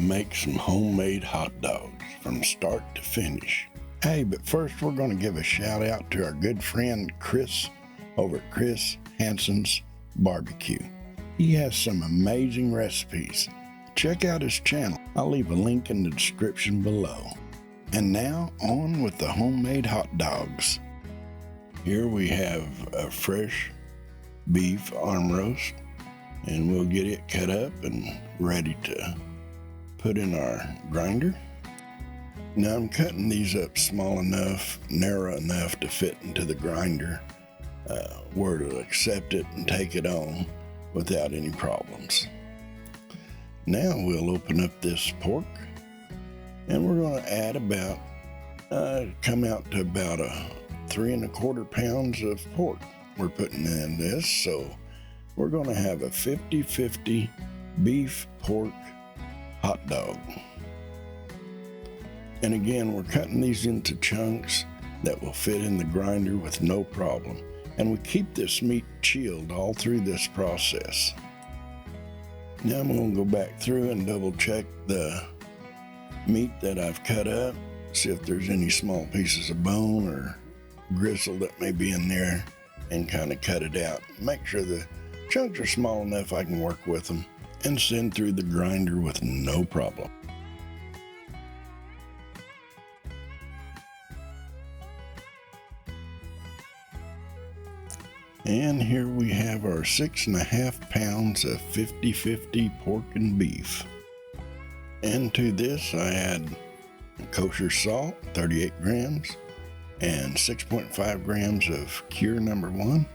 make some homemade hot dogs from start to finish. Hey, but first we're going to give a shout out to our good friend Chris over at Chris Hansen's Barbecue. He has some amazing recipes. Check out his channel. I'll leave a link in the description below. And now on with the homemade hot dogs. Here we have a fresh beef arm roast, and we'll get it cut up and ready to put in our grinder. Now I'm cutting these up small enough, narrow enough to fit into the grinder where it'll accept it and take it on without any problems. Now we'll open up this pork, and we're going to add about, come out to about 3 1/4 pounds of pork we're putting in this. So we're going to have a 50-50 beef pork hot dog. And again, we're cutting these into chunks that will fit in the grinder with no problem. And we keep this meat chilled all through this process. Now I'm going to go back through and double check the meat that I've cut up, see if there's any small pieces of bone or gristle that may be in there, and kind of cut it out. Make sure the chunks are small enough I can work with them and send through the grinder with no problem. And here we have our 6 1/2 pounds of 50-50 pork and beef. And to this I add kosher salt, 38 grams, and 6.5 grams of cure number 1,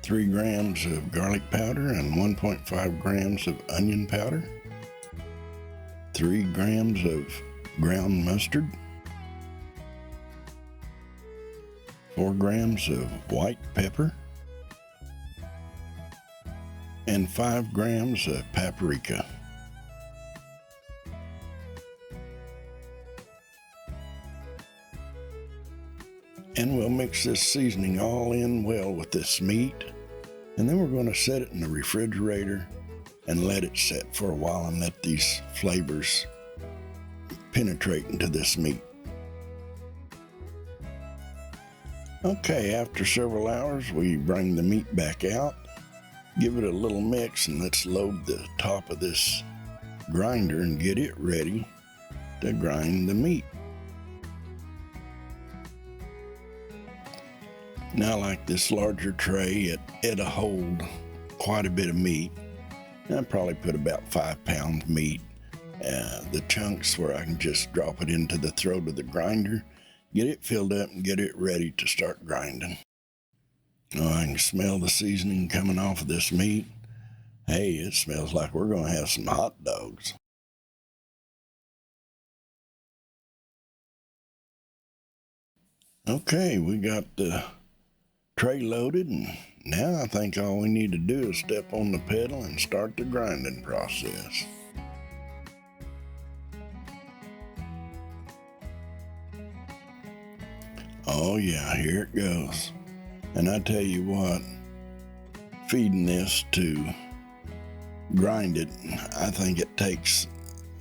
3 grams of garlic powder and 1.5 grams of onion powder, 3 grams of ground mustard, 4 grams of white pepper, and 5 grams of paprika. And we'll mix this seasoning all in well with this meat, and then we're going to set it in the refrigerator and let it set for a while and let these flavors penetrate into this meat. Okay, after several hours, we bring the meat back out, give it a little mix, and let's load the top of this grinder and get it ready to grind the meat. Now, like this larger tray, it'll hold quite a bit of meat. I'd probably put about 5 pounds meat. The chunks where I can just drop it into the throat of the grinder, get it filled up and get it ready to start grinding. Oh, I can smell the seasoning coming off of this meat. Hey, it smells like we're going to have some hot dogs. Okay, we got the tray loaded, and now I think all we need to do is step on the pedal and start the grinding process. Oh yeah, here it goes. And I tell you what, feeding this to grind it, I think it takes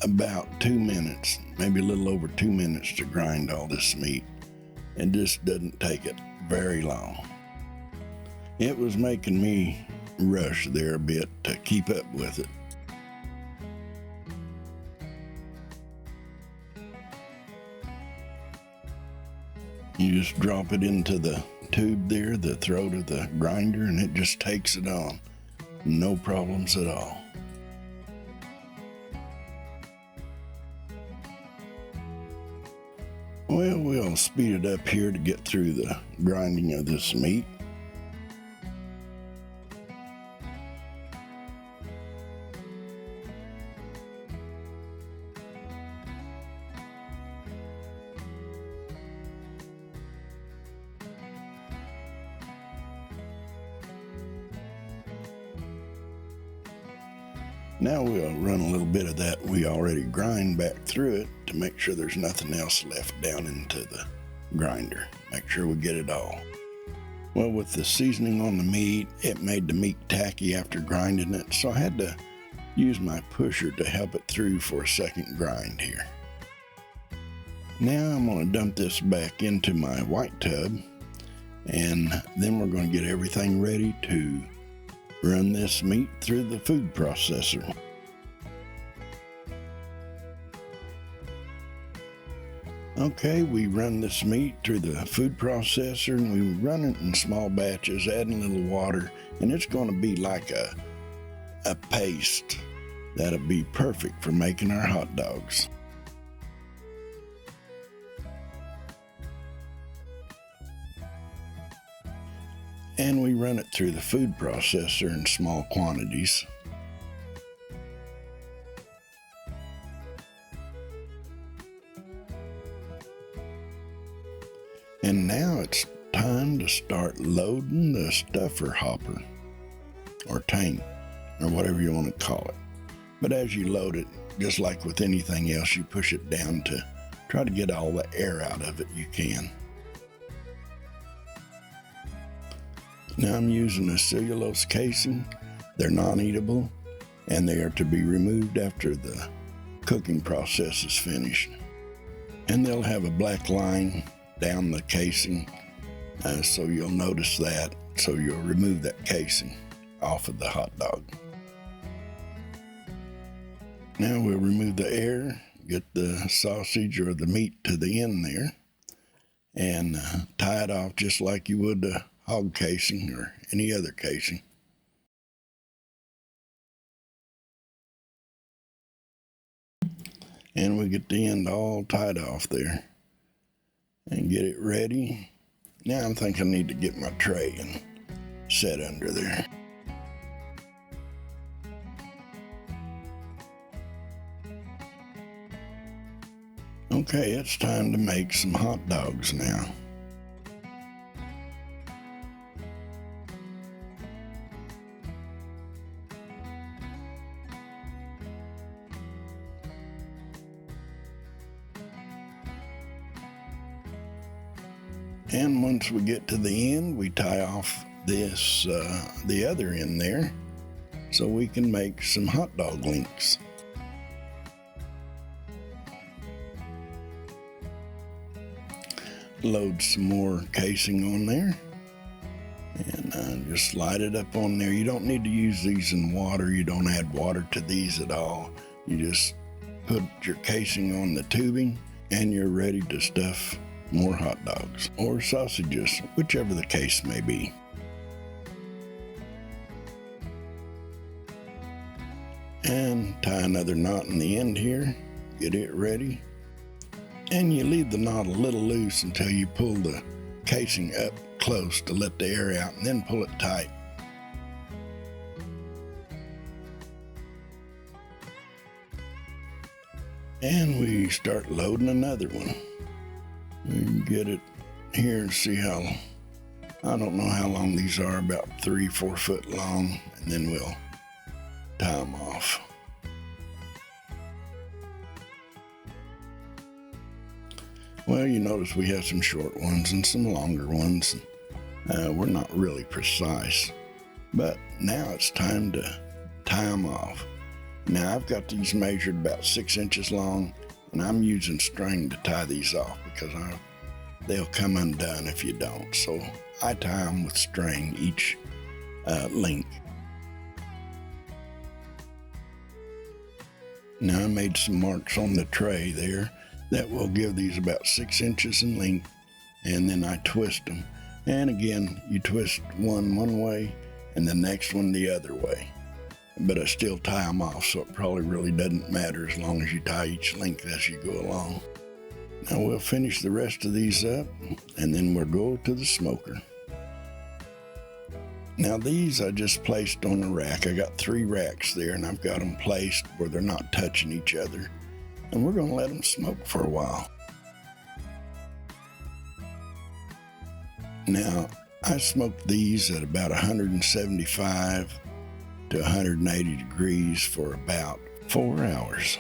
about 2 minutes, maybe a little over 2 minutes to grind all this meat. It just doesn't take it very long. It was making me rush there a bit to keep up with it. You just drop it into the tube there, the throat of the grinder, and it just takes it on. No problems at all. Well, we'll speed it up here to get through the grinding of this meat. Now we'll run a little bit of that we already grind back through it to make sure there's nothing else left down into the grinder. Make sure we get it all. Well, with the seasoning on the meat, it made the meat tacky after grinding it, so I had to use my pusher to help it through for a second grind here. Now I'm going to dump this back into my white tub, and then we're going to get everything ready to run this meat through the food processor. Okay, we run this meat through the food processor, and we run it in small batches, adding a little water, and it's going to be like a paste that'll be perfect for making our hot dogs. And we run it through the food processor in small quantities. And now it's time to start loading the stuffer hopper, or tank, or whatever you want to call it. But as you load it, just like with anything else, you push it down to try to get all the air out of it you can. Now I'm using a cellulose casing. They're non-eatable, and they are to be removed after the cooking process is finished. And they'll have a black line down the casing, so you'll notice that. So you'll remove that casing off of the hot dog. Now we'll remove the air, get the sausage or the meat to the end there, and tie it off just like you would a hog casing or any other casing. And we get the end all tied off there and get it ready. Now I think I need to get my tray and set under there. Okay, it's time to make some hot dogs now. And once we get to the end, we tie off this, the other end there, so we can make some hot dog links. Load some more casing on there, and just slide it up on there. You don't need to use these in water. You don't add water to these at all. You just put your casing on the tubing, and you're ready to stuff more hot dogs or sausages, whichever the case may be. And tie another knot in the end here, get it ready. And you leave the knot a little loose until you pull the casing up close to let the air out, and then pull it tight. And we start loading another one. We can get it here and see how, I don't know how long these are, about 3-4 foot long, and then we'll tie them off. Well, you notice we have some short ones and some longer ones. We're not really precise, but now it's time to tie them off. Now I've got these measured about 6 inches long, and I'm using string to tie these off because they'll come undone if you don't. So I tie them with string each length. Now I made some marks on the tray there that will give these about 6 inches in length, and then I twist them. And again, you twist one way and the next one the other way. But I still tie them off, so it probably really doesn't matter as long as you tie each length as you go along. Now we'll finish the rest of these up, and then we'll go to the smoker. Now these I just placed on a rack. I got 3 racks there, and I've got them placed where they're not touching each other. And we're going to let them smoke for a while. Now, I smoked these at about 175 to 180 degrees for about 4 hours.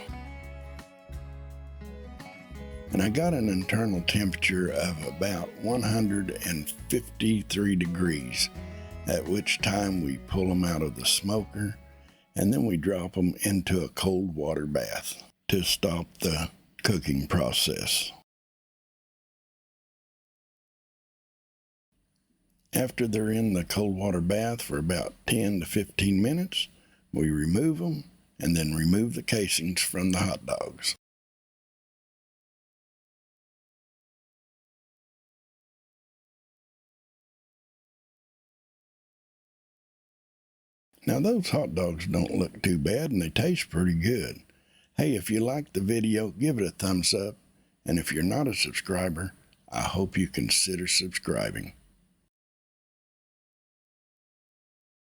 And I got an internal temperature of about 153 degrees, at which time we pull them out of the smoker and then we drop them into a cold water bath to stop the cooking process. After they're in the cold water bath for about 10 to 15 minutes, we remove them and then remove the casings from the hot dogs. Now those hot dogs don't look too bad and they taste pretty good. Hey, if you liked the video, give it a thumbs up. And if you're not a subscriber, I hope you consider subscribing.